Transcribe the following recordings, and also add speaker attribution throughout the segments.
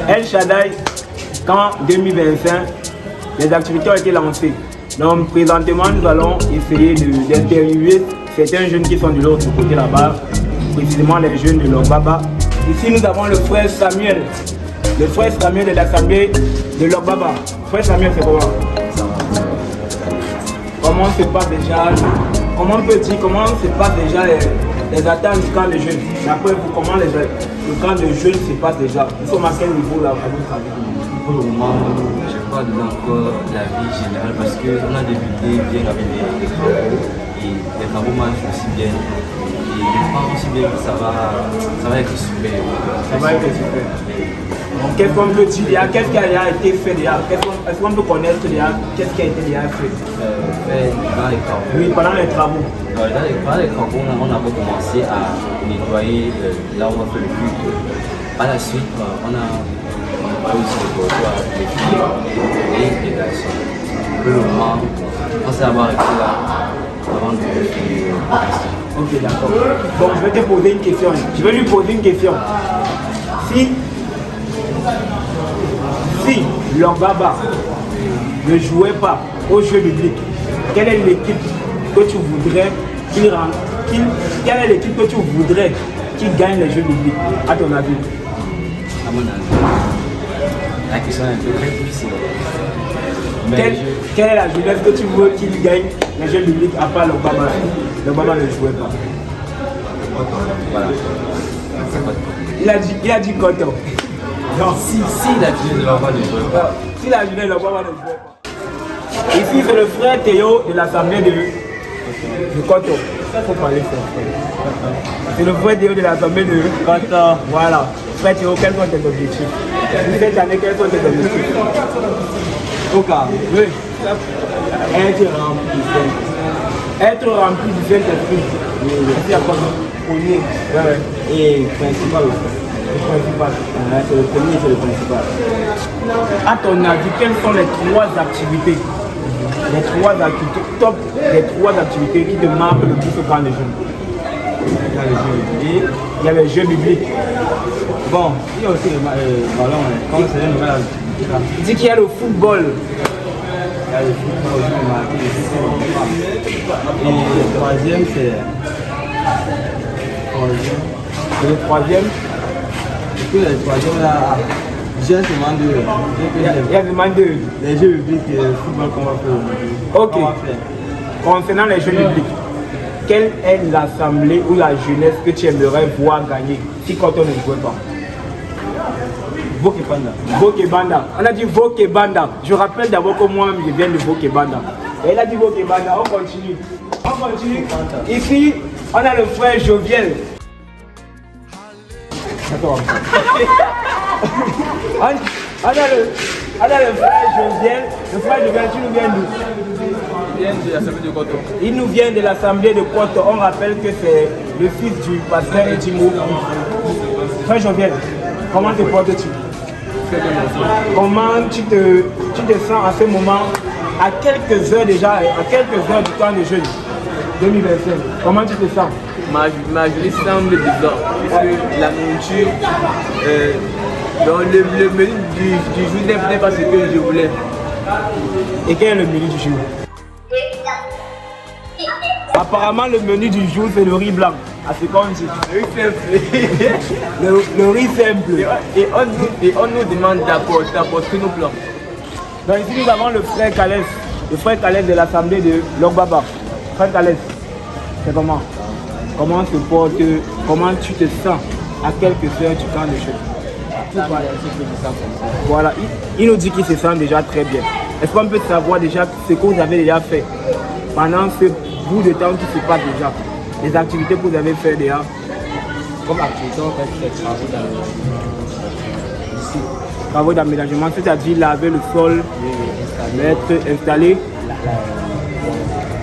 Speaker 1: El Shaddai, quand 2025, les activités ont été lancées. Donc présentement, nous allons essayer d'interviewer certains jeunes qui sont de l'autre côté là-bas, précisément les jeunes de Logbaba. Ici, nous avons le frère Samuel de l'Assemblée de Logbaba. Frère Samuel, c'est comment? Comment se passe déjà, comment se passe déjà les attentes du camp de jeunes? D'après vous, comment le camp de jeunes se passe déjà? Nous sommes à quel niveau là, à votre avis?
Speaker 2: Pour le moment, je n'ai pas donné encore la vie générale parce qu'on a débuté bien avec les travaux et les travaux marchent aussi bien. Et je pense aussi bien que ça va être super.
Speaker 1: Ça va être super. Donc, qu'est-ce qu'on peut dire? Qu'est-ce qui a été fait déjà? Est-ce qu'on peut connaître déjà qu'est-ce qui a été déjà fait?
Speaker 2: Dans les travaux.
Speaker 1: Oui, pendant les travaux.
Speaker 2: Pendant les travaux, on a commencé à nettoyer là où on a fait le culte. Par la suite, on a aussi le trottoir, les filles et les garçons. Pour le moment, on s'est arrêté là avant de finir.
Speaker 1: Ok, d'accord. Donc, je vais te poser une question. Je vais lui poser une question. Si Logbaba ne jouait pas au jeu public, quelle est l'équipe que tu voudrais quelle est l'équipe que tu voudrais qui gagne les jeux publics, à ton avis?
Speaker 2: À mon avis, la question est un peu très difficile.
Speaker 1: Quelle est la jeunesse que tu veux qu'il gagne les jeux publics à part Logbaba? Logbaba ne jouait pas.
Speaker 2: Voilà.
Speaker 1: Il a dit Koto. Non.
Speaker 2: Si la jeunesse de Logbaba ne jouait pas.
Speaker 1: Si la jeunesse de Logbaba ne jouait pas. Ici, c'est le frère Théo de l'Assemblée de Koto. Il faut parler frère. C'est le frère Théo de l'Assemblée de Koto. Voilà. Frère Théo, quels sont tes objectifs? Cette année, quels sont tes objectifs? Oka, oui. Être rempli du Saint-Esprit. C'est quoi? Premier. Et principal. C'est le premier, c'est le principal. À ton avis, quelles sont les trois activités? Top les trois activités qui te marquent le plus au camp des jeunes? Il y a les jeux bibliques.
Speaker 2: Bon, il y a aussi le ballon. Comme c'est une nouvelle activité.
Speaker 1: Il dit qu'il y a le football.
Speaker 2: Il y a le football aussi, et le troisième, c'est.
Speaker 1: Le troisième?
Speaker 2: Et puis le troisième, là, j'ai seulement deux.
Speaker 1: Il y a seulement deux.
Speaker 2: Les jeux publics et le football qu'on va faire.
Speaker 1: Ok. Concernant les jeux publics, quelle est l'assemblée ou la jeunesse que tu aimerais voir gagner si Koto ne jouait pas? Vokebanda. On a dit Vokebanda. Je rappelle d'abord que moi-même je viens de Vokebanda. Et il a dit Vokebanda. On continue. Ici, on a le frère Joviel. Attends. on a le frère Joviel. Le frère Joviel, tu nous viens d'où?
Speaker 2: Il vient de l'Assemblée de Koto.
Speaker 1: Il nous vient de l'Assemblée de Koto. On rappelle que c'est le fils du pasteur Etimo. Frère Joviel, comment te portes-tu? Comment tu te sens à ce moment, à quelques heures déjà, à quelques heures du camp de jeunes 2025? Comment tu te sens?
Speaker 3: Ma journée semble bizarre, puisque la nourriture, le menu du jour n'est pas ce que je voulais.
Speaker 1: Et quel est le menu du jour? Apparemment, le menu du jour, c'est le riz blanc. À ce qu'on dit.
Speaker 3: Le riz simple.
Speaker 1: Le riz simple.
Speaker 3: Et on nous demande d'apporter nos plans.
Speaker 1: Donc ici, nous avons le frère Calès de l'Assemblée de Logbaba. Frère Calès, c'est comment? Comment se porte, comment tu te sens à quelques heures du camp de jeunes? Voilà, il nous dit qu'il se sent déjà très bien. Est-ce qu'on peut savoir déjà ce que vous avez déjà fait pendant ce bout de temps qui se passe déjà? Les activités que vous avez fait déjà?
Speaker 2: Comme activité, on fait des travaux d'aménagement.
Speaker 1: Ici, travaux d'aménagement, c'est-à-dire laver le sol, mettre, installer.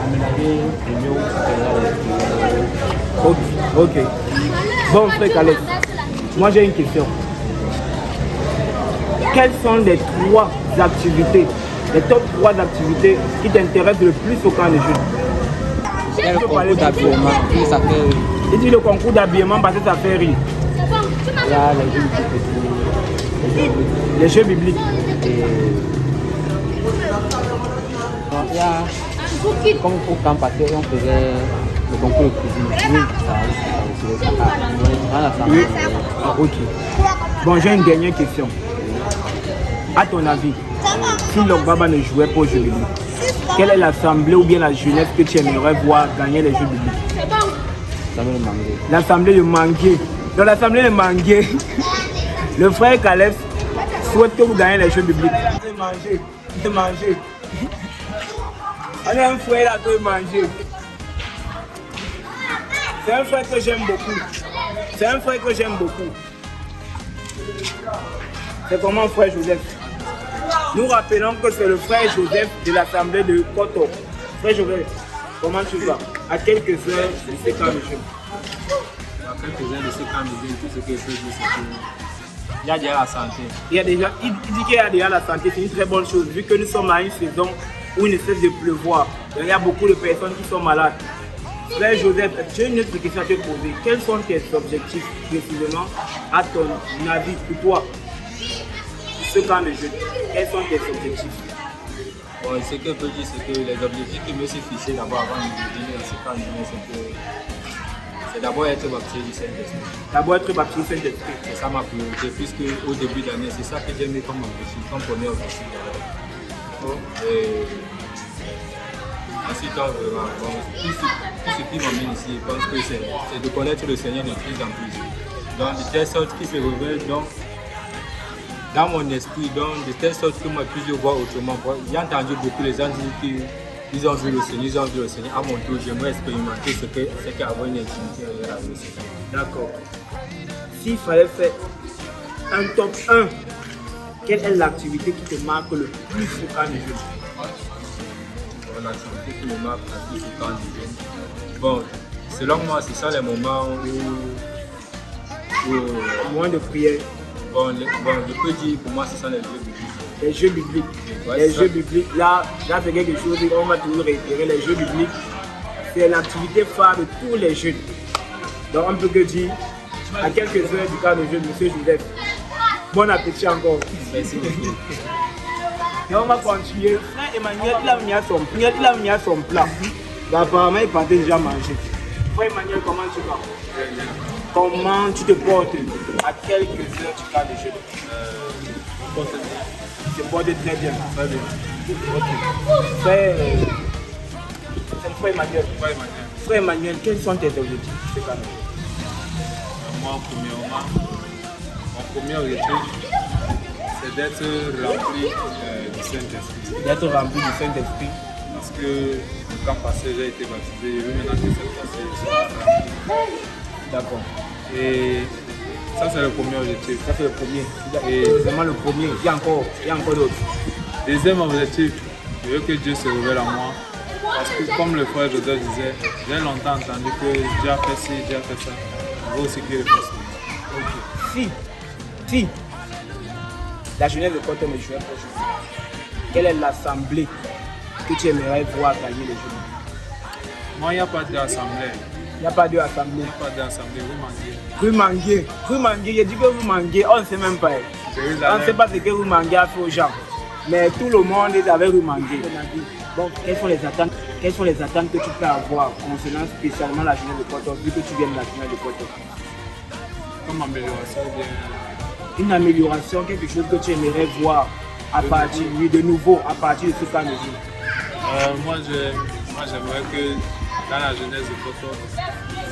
Speaker 2: Aménager les murs supérieurs.
Speaker 1: Ok. Bon, frère Calais, moi j'ai une question. Quelles sont les trois activités, les top 3 activités qui t'intéressent le plus au camp de jeunes?
Speaker 2: Le concours d'habillement, ça fait rire.
Speaker 1: Il dit le concours d'habillement parce que ça fait rire.
Speaker 4: Il y a
Speaker 1: Les jeux bibliques.
Speaker 4: et donc, il y a comme au camp passé, on faisait le concours de cuisine. Oui,
Speaker 1: Oui. Ah, ok. Bon, j'ai une dernière question. À ton avis, si Logbaba ne jouait pas aux jeux bibliques, quelle est l'assemblée ou bien la jeunesse que tu aimerais voir gagner les jeux bibliques?
Speaker 4: ça me demandait.
Speaker 1: L'assemblée de Mangué. Dans l'assemblée de Mangué, le frère Calès souhaite que vous gagnez les jeux bibliques. Manger. On a un frère là qui manger. C'est un frère que j'aime beaucoup. C'est comment frère Joseph? Nous rappelons que c'est le frère Joseph de l'assemblée de Koto. Frère Joseph, comment tu vas? À quelques heures de ces camps de jeunes.
Speaker 3: À quelques-uns de ces camps de jeunes, tout ce que je peux dire, c'est qu'il y a déjà la santé.
Speaker 1: Il dit qu'il y a déjà la santé, c'est une très bonne chose, vu que nous sommes à une saison où il ne cesse de pleuvoir. Il y a beaucoup de personnes qui sont malades. Frère Joseph, j'ai une autre question à te poser. Quels sont tes objectifs précisément, à ton avis, pour toi, ce camp de jeunes? Quels sont tes objectifs?
Speaker 3: Bon, ce que je peux dire, c'est que les objectifs que je me suis fixés d'abord avant de venir dans ce camp de jeunes, c'est d'abord être baptisé du Saint-Esprit.
Speaker 1: D'abord être baptisé du Saint-Esprit.
Speaker 3: C'est ça ma priorité, puisque au début de l'année, c'est ça que j'ai mis comme objectif, comme premier objectif. Et ensuite, bon, tout ce qui m'amène ici, je pense que c'est de connaître le Seigneur de plus en plus. Donc, de telle sorte qu'il se révèle dans mon esprit, donc, de telle sorte que moi je puisse le voir autrement. J'ai entendu beaucoup de gens dire qu'ils ont vu le Seigneur, À mon tour, j'aimerais expérimenter ce qu'est avoir une intimité avec le Seigneur.
Speaker 1: D'accord. S'il fallait faire un top 1, quelle est l'activité qui te marque le plus au camp de jeunes?
Speaker 3: L'activité qui me marque le plus au camp de jeunes. Bon, selon moi, c'est ça les moments où
Speaker 1: Moins de prière.
Speaker 3: Bon, je peux dire pour moi, c'est ça les jeux bibliques.
Speaker 1: Les jeux bibliques.
Speaker 3: Ouais,
Speaker 1: Les
Speaker 3: ça.
Speaker 1: jeux bibliques, là c'est quelque chose qu'on va toujours réitérer. Les jeux bibliques, c'est l'activité phare de tous les jeunes. Donc on peut que dire, à quelques heures du camp de jeunes, monsieur Joseph, bon appétit encore.
Speaker 3: Merci beaucoup.
Speaker 1: Et on va continuer. Frère Emmanuel, il a mis à son plat. Donc, apparemment, il partait déjà manger. Frère Emmanuel, comment tu vas? Comment tu te portes à quelques heures du camp de jeunes? Je te porte très bien.
Speaker 3: Très bien.
Speaker 1: Ok. Frère Emmanuel. Frère Emmanuel, quels sont tes objectifs?
Speaker 3: Moi, mon premier objectif, c'est d'être rempli du Saint-Esprit.
Speaker 1: D'être rempli du Saint-Esprit.
Speaker 3: Parce que le temps passé, j'ai été baptisé, je veux maintenant que cette fois-ci, je sois rempli.
Speaker 1: D'accord.
Speaker 3: Et ça, c'est le premier objectif.
Speaker 1: Ça, c'est le premier.
Speaker 3: Et
Speaker 1: C'est vraiment le premier. Il y a encore d'autres.
Speaker 3: deuxième objectif, je veux que Dieu se révèle en moi. Parce que comme le frère Joseph disait, j'ai longtemps entendu que Dieu a fait ci, Dieu a fait ça. Je veux aussi qu'il le fasse.
Speaker 1: Si la jeunesse de Koto me jouait pour jouer, quelle est l'assemblée que tu aimerais voir gagner les jeux?
Speaker 3: Moi, il n'y a pas d'assemblée.
Speaker 1: Il n'y a pas d'assemblée.
Speaker 3: Il n'y a pas d'assemblée, vous manquez.
Speaker 1: Rue Mangué, j'ai dit que vous manguez, on ne sait même pas. On ne sait pas ce que Rue Mangué a fait aux gens. Mais tout le monde est avec Rue Mangué. Bon, quelles sont les attentes que tu peux avoir concernant spécialement la jeunesse de Koto, vu que tu viens de la jeunesse de Koto?
Speaker 3: Comme amélioration, bien.
Speaker 1: Une amélioration, quelque chose que tu aimerais voir à partir, de nouveau, à partir de ce camp de jeunes.
Speaker 3: Moi, j'aimerais que dans la jeunesse de Koto, il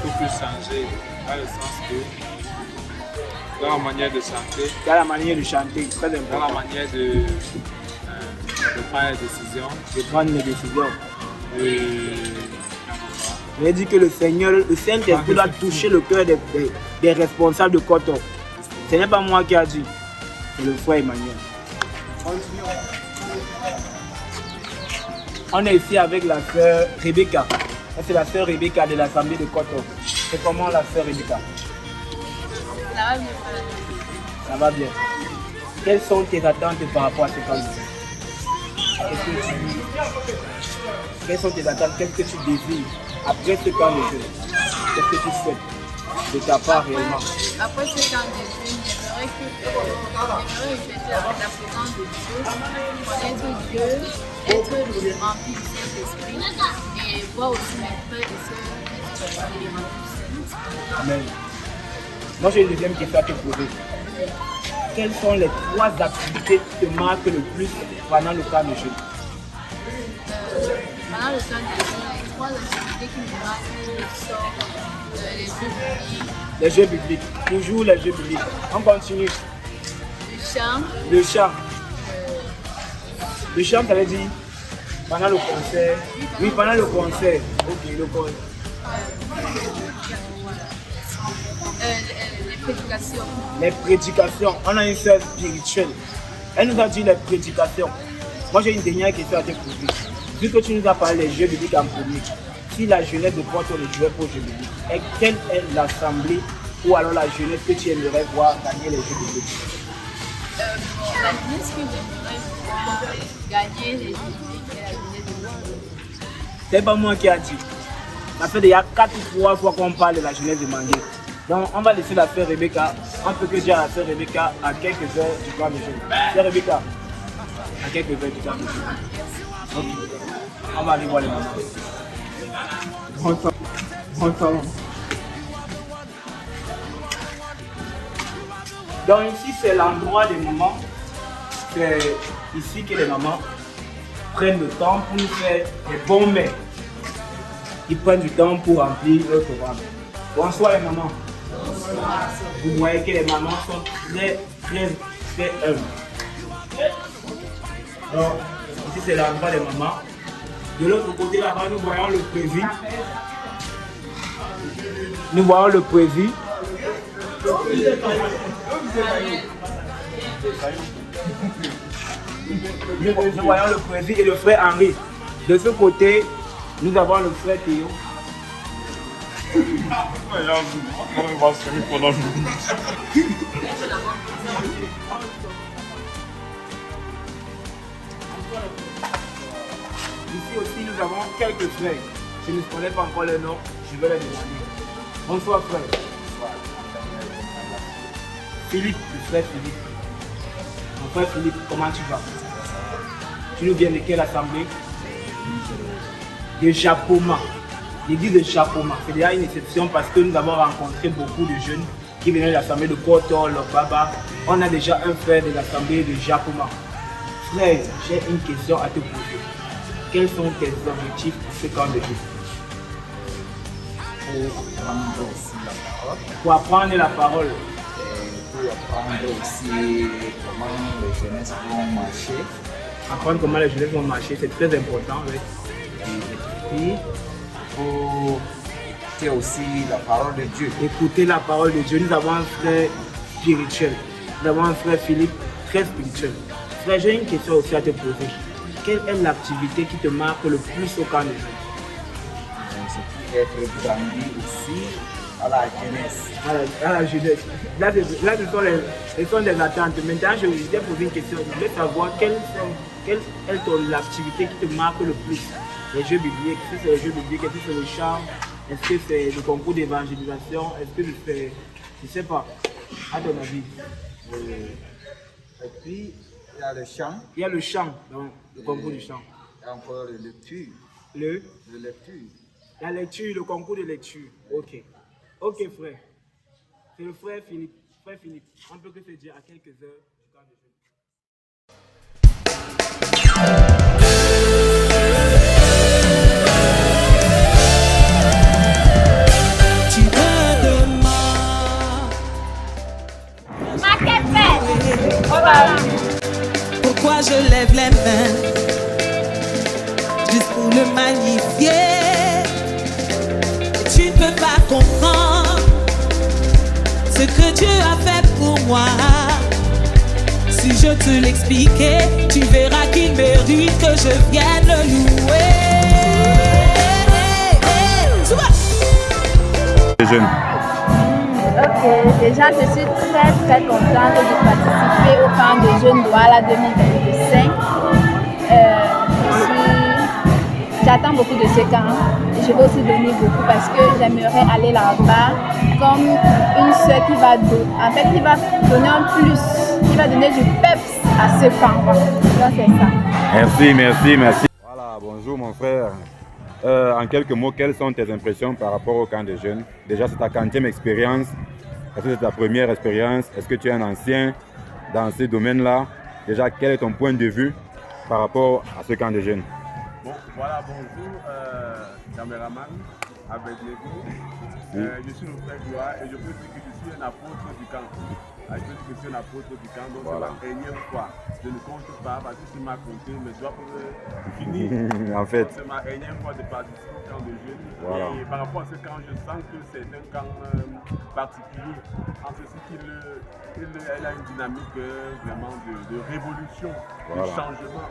Speaker 3: faut plus changer, dans le sens que dans la manière de chanter,
Speaker 1: Dans la manière de chanter, très
Speaker 3: dans la
Speaker 1: important.
Speaker 3: manière de prendre des décisions.
Speaker 1: De prendre les décisions.
Speaker 3: Et
Speaker 1: Je dis que le Seigneur, le Saint-Esprit doit toucher le cœur des responsables de Koto. Ce n'est pas moi qui ai dit, c'est le frère Emmanuel. On est ici avec la sœur Rebecca. Ça, c'est la sœur Rebecca de l'Assemblée de Koto. C'est comment la sœur Rebecca?
Speaker 5: Ça va bien.
Speaker 1: Ça va bien. Quelles sont tes attentes par rapport à ce camp? Quelles sont tes attentes? Qu'est-ce que tu désires après ce camp de jeu? Qu'est-ce que tu souhaites de ta part réellement?
Speaker 5: Après ce temps de jeûne, j'aimerais refléter la présence de Dieu, connaître Dieu, être rempli du Saint-Esprit et voir aussi mes frères et sœurs qui sont les remplis.
Speaker 1: Amen. Moi j'ai une deuxième question à te poser. Quelles sont les 3 activités qui te marquent le plus pendant le temps de jeûne?
Speaker 5: Pendant le temps de jeûne, les 3 activités qui me marquent sont les jeux bibliques.
Speaker 1: Les jeux bibliques, toujours les jeux bibliques. On continue.
Speaker 5: Le chant.
Speaker 1: Le chant. Le chant, ça veut dire pendant le concert. Oui, pendant le concert. Ok, le concert.
Speaker 5: Les prédications.
Speaker 1: Les prédications. On a une sœur spirituelle. Elle nous a dit les prédications. Moi, j'ai une dernière question à te poser. Vu que tu nous as parlé des jeux bibliques en premier, si la jeunesse de Porto le jouait pour les jeux bibliques, et quelle est l'assemblée ou alors la jeunesse que tu aimerais voir gagner les jeux bibliques?
Speaker 5: La jeunesse que j'aimerais voir gagner les jeux bibliques est la jeunesse de Mangue.
Speaker 1: C'est pas moi qui a dit. Ça fait déjà 4 ou 3 fois qu'on parle de la jeunesse de Mangue. Donc on va laisser la sœur Rebecca. On peut que dire à la sœur Rebecca à quelques heures du plan de jeûne. Sœur Rebecca, à quelques heures du plan de jeûne. Ok. On va aller voir les mamans. Bonsoir. Donc ici c'est l'endroit des mamans. C'est ici que les mamans prennent le temps pour nous faire des bons mets. Ils prennent du temps pour remplir leur programme. Bonsoir les mamans. Vous voyez que les mamans sont très humbles. Donc ici c'est l'endroit des mamans. De l'autre côté là-bas, nous voyons le prévu. Nous voyons le prévu. Nous voyons le prévu et le frère Henri. De ce côté, nous avons le frère Théo. Ici aussi, nous avons quelques frères. Je ne connais pas encore les noms, je vais les demander. Bonsoir frère. Philippe, le frère Philippe. Mon frère Philippe, comment tu vas? Tu nous viens de quelle assemblée? De Japoma. L'église de Japoma. C'est déjà une exception parce que nous avons rencontré beaucoup de jeunes qui venaient de l'assemblée de Porto, Baba. On a déjà un frère de l'assemblée de Japoma. Frère, j'ai une question à te poser. Quels sont tes objectifs pour ce camp de vie? Pour apprendre la parole.
Speaker 6: Pour apprendre aussi comment les jeunesses vont marcher.
Speaker 1: Apprendre comment les jeunesses vont marcher, c'est très important. Oui.
Speaker 6: Et puis, pour écouter aussi la parole de Dieu.
Speaker 1: Écouter la parole de Dieu. Nous avons un frère spirituel. Nous avons un frère Philippe, très spirituel. Frère, j'ai une question aussi à te poser. Quelle est l'activité qui te marque le plus au camp de jeunes?
Speaker 6: C'est être grandi aussi à la jeunesse.
Speaker 1: À la jeunesse. Là, ce sont des attentes. Maintenant, je vous ai posé une question. Je voulais savoir quelle est l'activité qui te marque le plus? Les jeux bibliques, est-ce que c'est les jeux bibliques, est-ce que c'est le chant, est-ce que c'est le concours d'évangélisation, est-ce que c'est, je ne sais pas, à ton avis.
Speaker 6: Et puis, il y a le chant.
Speaker 1: Il y a le chant, donc, le concours du chant.
Speaker 6: Il y a encore la lecture.
Speaker 1: Le
Speaker 6: lecture.
Speaker 1: La lecture, le concours de lecture. Ok. Ok, frère. C'est le frère Philippe. Frère Philippe, on peut que te dire à quelques heures du camp de jeûne.
Speaker 7: Pourquoi je lève les mains juste pour le magnifier? Tu ne peux pas comprendre ce que Dieu a fait pour moi. Si je te l'expliquais, tu verras qu'il mérite que je vienne le louer.
Speaker 8: Les jeunes.
Speaker 9: Ok, déjà je suis très contente de participer au camp de jeunes Douala 2025. J'attends beaucoup de ce camp. je vais aussi donner beaucoup parce que j'aimerais aller là-bas comme une sœur qui va donner un plus, qui va donner du peps à ce camp. Donc c'est ça.
Speaker 8: Merci. Voilà, bonjour mon frère. En quelques mots, quelles sont tes impressions par rapport au camp des jeunes? Déjà, c'est ta 40e expérience. Est-ce que c'est ta première expérience? Est-ce que tu es un ancien dans ces domaines-là? Déjà, quel est ton point de vue par rapport à ce camp des jeunes?
Speaker 10: Bon, voilà, bonjour, caméraman, avec Lego. Je suis le frère Gloire et je peux dire que je suis un apôtre du camp. Je peux dire que je suis un apôtre du camp, donc voilà. C'est la énième fois. Je ne compte pas parce que tu m'as compté, mais je dois finir.
Speaker 8: En fait,
Speaker 10: c'est ma énième fois de participer au camp de jeunes.
Speaker 8: Voilà.
Speaker 10: Et par rapport à ce camp, je sens que c'est un camp particulier. En ceci qu'il a une dynamique vraiment de révolution, de changement.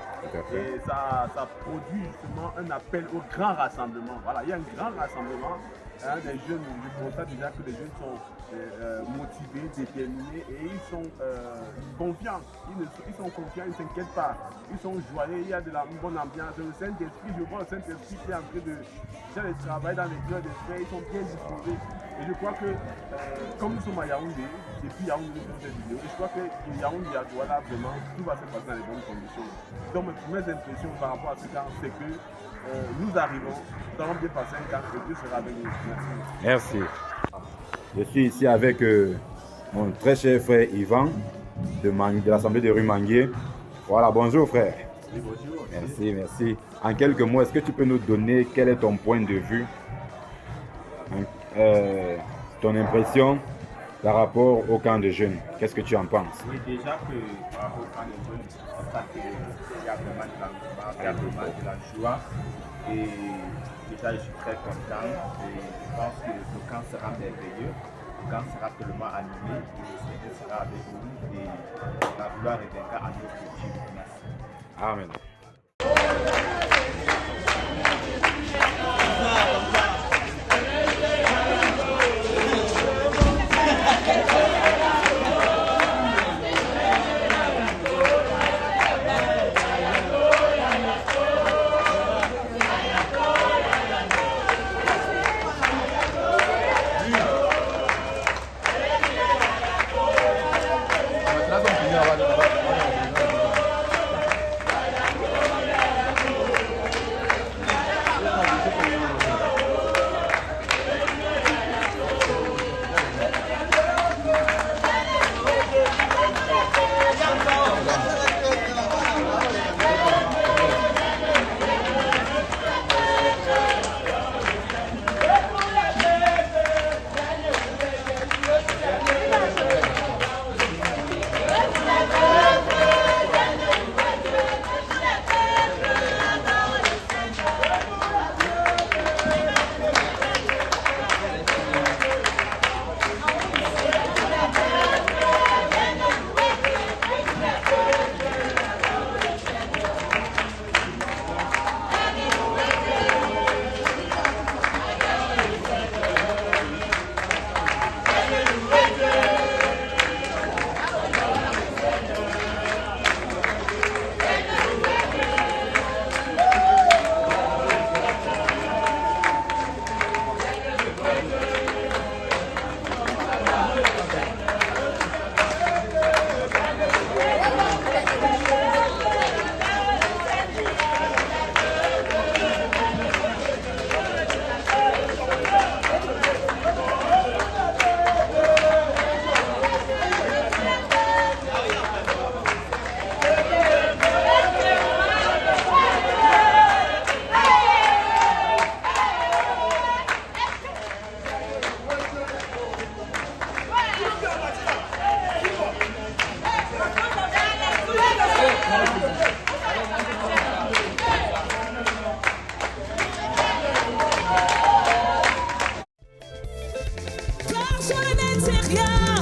Speaker 10: Et ça produit justement un appel au grand rassemblement. Voilà, il y a un grand rassemblement. Des jeunes, je constate déjà que les jeunes sont motivés, déterminés et ils sont confiants. Ils sont confiants, ils ne s'inquiètent pas. Ils sont joyeux, il y a de la bonne ambiance. Le Saint-Esprit, je vois le Saint-Esprit qui est en train de faire le travail dans les cœurs des frères. Ils sont bien disposés. Et je crois que, comme nous sommes à Yaoundé, depuis Yaoundé, nous faisons cette vidéo, et je crois que Yaoundé, à Douala, vraiment, tout va se passer dans les bonnes conditions. Donc, mes impressions par rapport à ce camp, c'est que nous arrivons, nous allons bien passer un camp et Dieu sera avec nous.
Speaker 8: Merci. Je suis ici avec mon très cher frère Yvan de l'Assemblée de rue Manguier. Voilà, bonjour frère.
Speaker 10: Oui, bonjour.
Speaker 8: Merci. En quelques mots, est-ce que tu peux nous donner quel est ton point de vue, ton impression par rapport au camp de jeunes? Qu'est-ce que tu en penses?
Speaker 10: Oui, déjà que par rapport au camp de jeunes, je constate qu'il y a vraiment de l'engouement, il y a vraiment de la joie. Et déjà, je suis très content et je pense que le camp sera merveilleux. Le camp sera tellement animé et le Seigneur sera avec nous et la gloire reviendra à notre Dieu. Merci.
Speaker 8: Amen.
Speaker 7: Car je n'étais rien.